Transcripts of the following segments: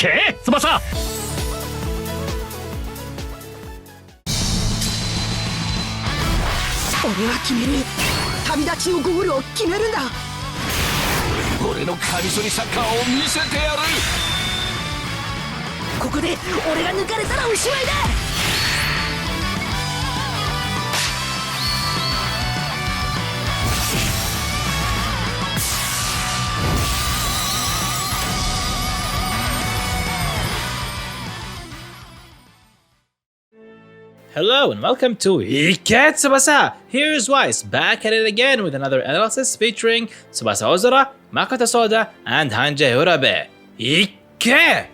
け翼。俺は決める。旅立ちのゴールを決めるんだ。俺のカミソリサッカーを見せてやる。ここで俺が抜かれたらおしまいだ。Hello and welcome to T.Ken Tsubasa! Here's Wise, back at it again with another analysis featuring Tsubasa Ozora, Makoto Soda, and Hanji Urabe. T.Ken!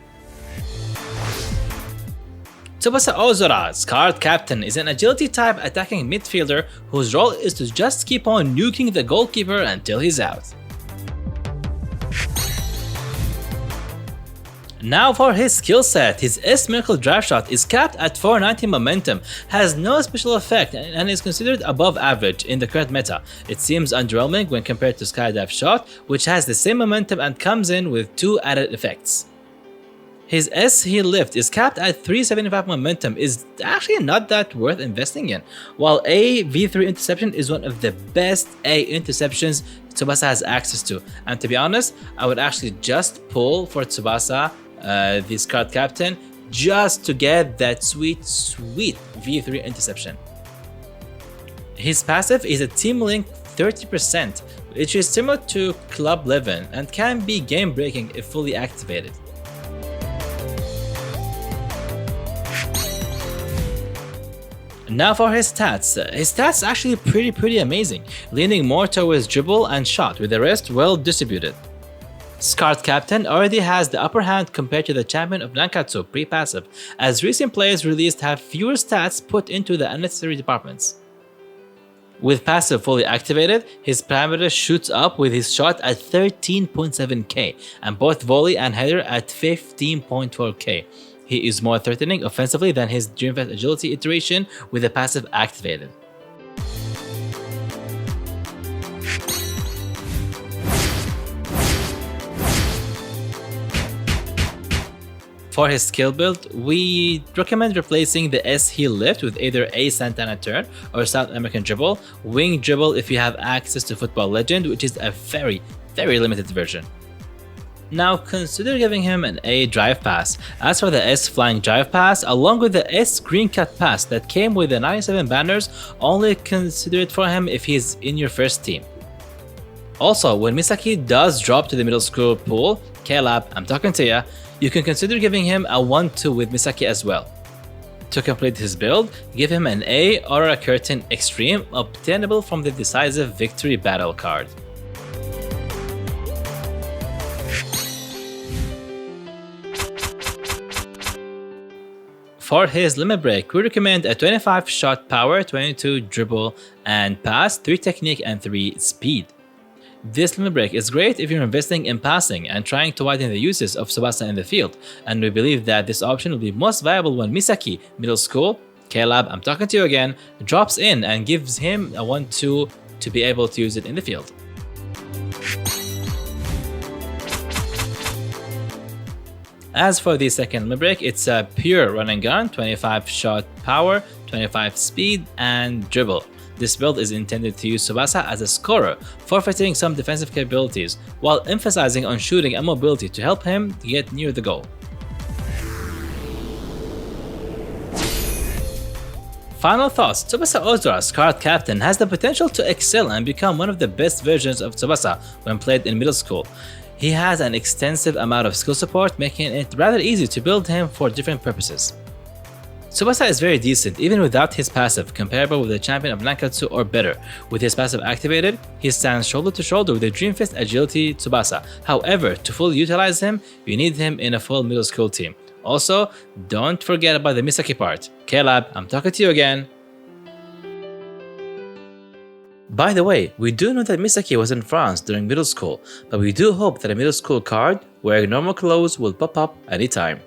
Tsubasa Ozora, card captain, is an agility type attacking midfielder whose role is to just keep on nuking the goalkeeper until he's out. Now for his skill set, his S-Miracle Drive Shot is capped at 490 momentum, has no special effect and is considered above average in the current meta. It seems underwhelming when compared to Skydive Shot, which has the same momentum and comes in with 2 added effects. His S-Heel Lift is capped at 375 momentum, is actually not that worth investing in, while A V3 Interception is one of the best A interceptions Tsubasa has access to, and to be honest, I would actually just pull for Tsubasa, this card captain, just to get that sweet V3 interception. His passive is a Team Link 30%, which is similar to Klab 11 and can be game breaking if fully activated. Now for his stats actually pretty amazing, leaning more towards dribble and shot, with the rest well distributed. Card Captain already has the upper hand compared to the champion of Nankatsu pre-passive, as recent players released have fewer stats put into the unnecessary departments. With passive fully activated, his parameter shoots up with his shot at 13.7k and both volley and header at 15.4k. He is more threatening offensively than his Dreamfest Agility iteration with the passive activated. For his skill build, we recommend replacing the S-Heel Lift with either A Santana Turn or South American Dribble, Wing Dribble if you have access to Football Legend, which is a very limited version. Now consider giving him an A Drive Pass. As for the S Flying Drive Pass, along with the S Green Cut Pass that came with the 97 banners, only consider it for him if he's in your first team. Also, when Misaki does drop to the middle school pool, Klab, I'm talking to ya, you can consider giving him a 1-2 with Misaki as well. To complete his build, give him an A Aura Curtain Extreme, obtainable from the Decisive Victory Battle card. For his limit break, we recommend a 25 shot power, 22 dribble and pass, 3 technique and 3 speed. This limit break is great if you're investing in passing and trying to widen the uses of Tsubasa in the field, and we believe that this option will be most viable when Misaki, middle school, Klab, I'm talking to you again, drops in and gives him a 1-2 to be able to use it in the field. As for the second limit break, it's a pure run and gun, 25 shot power, 25 speed and dribble. This build is intended to use Tsubasa as a scorer, forfeiting some defensive capabilities, while emphasizing on shooting and mobility to help him get near the goal. Final thoughts: Tsubasa Ozora's card captain has the potential to excel and become one of the best versions of Tsubasa when played in middle school. He has an extensive amount of skill support, making it rather easy to build him for different purposes. Tsubasa is very decent even without his passive, comparable with the champion of Nankatsu or better. With his passive activated, he stands shoulder to shoulder with the Dreamfest Agility Tsubasa. However, to fully utilize him, you need him in a full middle school team. Also, don't forget about the Misaki part. Klab, I'm talking to you again. By the way, we do know that Misaki was in France during middle school, but we do hope that a middle school card wearing normal clothes will pop up anytime.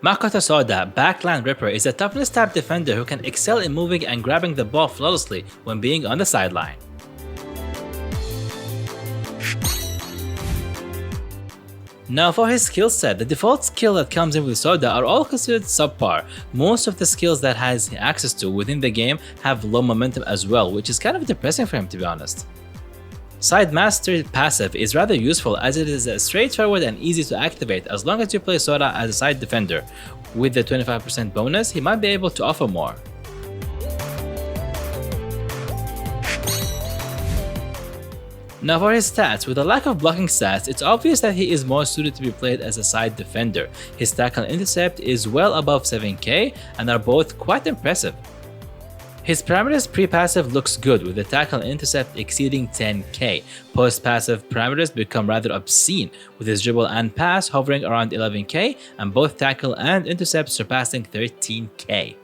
Makoto Soda, Backland Ripper, is a toughness type defender who can excel in moving and grabbing the ball flawlessly when being on the sideline. Now for his skill set, the default skill that comes in with Soda are all considered subpar. Most of the skills that has access to within the game have low momentum as well, which is kind of depressing for him, to be honest. Side Master passive is rather useful as it is straightforward and easy to activate as long as you play Sora as a side defender. With the 25% bonus, he might be able to offer more. Now for his stats, with a lack of blocking stats, it's obvious that he is more suited to be played as a side defender. His tackle and intercept is well above 7k and are both quite impressive. His parameters pre-passive looks good with the tackle and intercept exceeding 10k. Post-passive parameters become rather obscene with his dribble and pass hovering around 11k and both tackle and intercept surpassing 13k.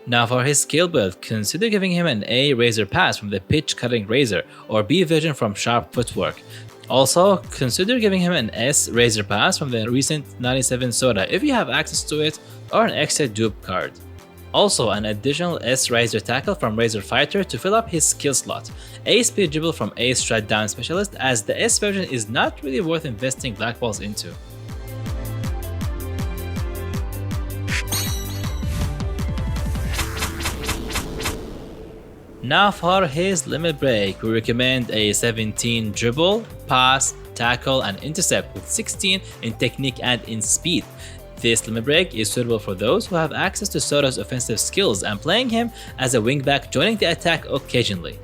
Now for his skill build, consider giving him an A razor pass from the pitch cutting razor or B vision from sharp footwork. Also, consider giving him an S razor pass from the recent 97 Soda if you have access to it, or an extra dupe card. Also, an additional S razor tackle from Razor Fighter to fill up his skill slot. A speed dribble from A strut down specialist, as the S version is not really worth investing black balls into. Now for his limit break, we recommend a 17 dribble, pass, tackle and intercept with 16 in technique and in speed. This limit break is suitable for those who have access to Soda's offensive skills and playing him as a wingback joining the attack occasionally.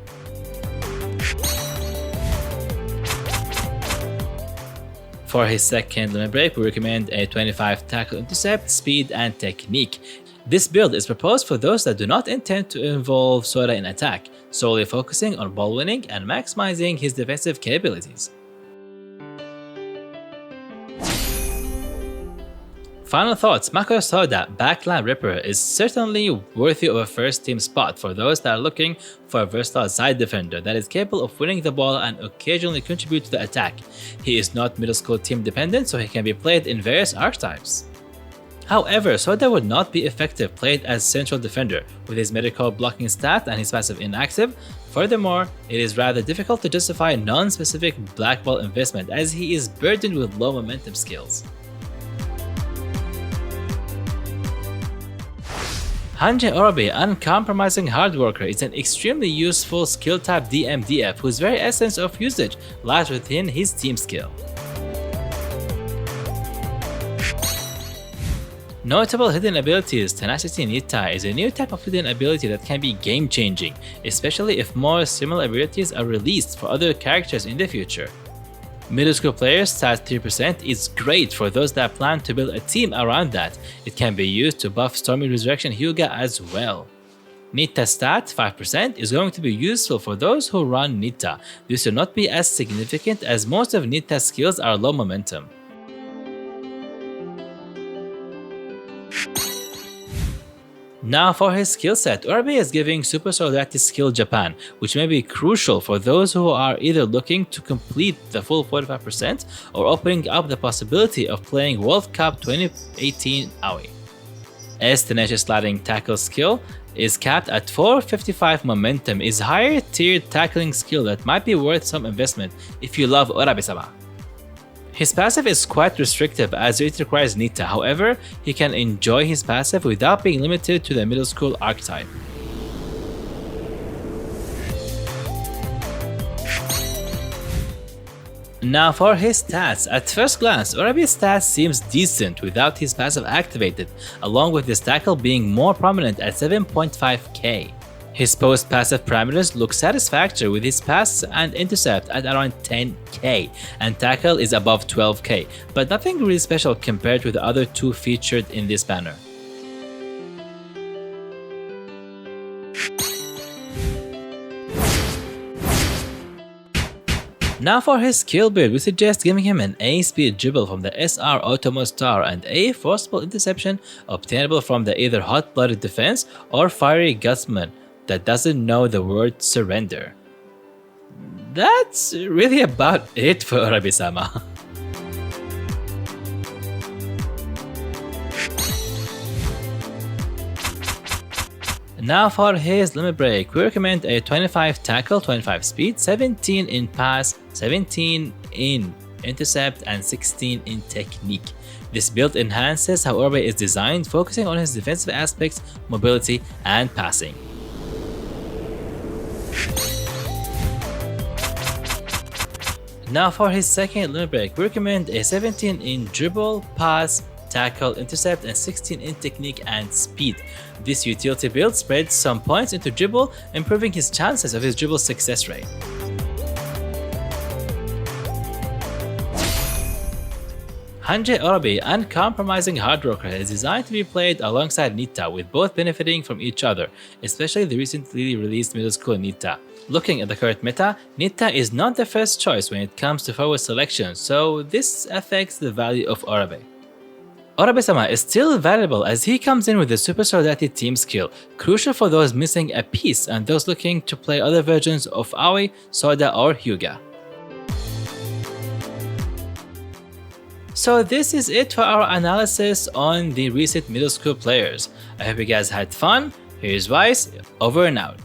For his second limit break, we recommend a 25 tackle, intercept, speed and technique. This build is proposed for those that do not intend to involve Soda in attack, solely focusing on ball winning and maximizing his defensive capabilities. Final thoughts, Makoto Soda Backline Ripper is certainly worthy of a first team spot for those that are looking for a versatile side defender that is capable of winning the ball and occasionally contribute to the attack. He is not middle school team dependent, so he can be played in various archetypes. However, Soda would not be effective played as central defender with his medical blocking stat and his passive inactive. Furthermore, it is rather difficult to justify non-specific black ball investment as he is burdened with low momentum skills. Hanji Urabe, Uncompromising Hard Worker, is an extremely useful skill type DMDF whose very essence of usage lies within his team skill. Notable hidden abilities, Tenacity Nita is a new type of hidden ability that can be game-changing, especially if more similar abilities are released for other characters in the future. Middle school players stat 3% is great for those that plan to build a team around that. It can be used to buff Stormy Resurrection Hyuga as well. Nita stat 5% is going to be useful for those who run Nita. This will not be as significant as most of Nita's skills are low momentum. Now for his skill set, Urabe is giving Super Solidarity Skill Japan, which may be crucial for those who are either looking to complete the full 45% or opening up the possibility of playing World Cup 2018 Aoi. S Tenacious Sliding Tackle skill is capped at 455 momentum, is higher tiered tackling skill that might be worth some investment if you love Urabe-sama. His passive is quite restrictive as it requires Nita, however, he can enjoy his passive without being limited to the middle school archetype. Now for his stats, at first glance, Urabe's stats seems decent without his passive activated, along with his tackle being more prominent at 7.5k. His post-passive parameters look satisfactory with his pass and intercept at around 10k, and tackle is above 12k, but nothing really special compared to the other two featured in this banner. Now for his skill build, we suggest giving him an A speed dribble from the SR Otomo Star and A forcible interception obtainable from the either hot-blooded defense or fiery gutsman that doesn't know the word surrender. That's really about it for Urabe-sama. Now for his limit break, we recommend a 25 tackle, 25 speed, 17 in pass, 17 in intercept, and 16 in technique. This build enhances how Urabe is designed, focusing on his defensive aspects, mobility, and passing. Now for his second limit break, we recommend a 17 in dribble, pass, tackle, intercept, and 16 in technique and speed. This utility build spreads some points into dribble, improving his chances of his dribble success rate. Hanji Urabe, Uncompromising hard worker, is designed to be played alongside Nita, with both benefiting from each other, especially the recently released middle school Nita. Looking at the current meta, Nita is not the first choice when it comes to forward selection, so this affects the value of Urabe. Urabe-sama is still valuable as he comes in with the super soldati team skill, crucial for those missing a piece and those looking to play other versions of Aoi, Soda, or Hyuga. So this is it for our analysis on the recent middle school players. I hope you guys had fun. Here's Vice, over and out.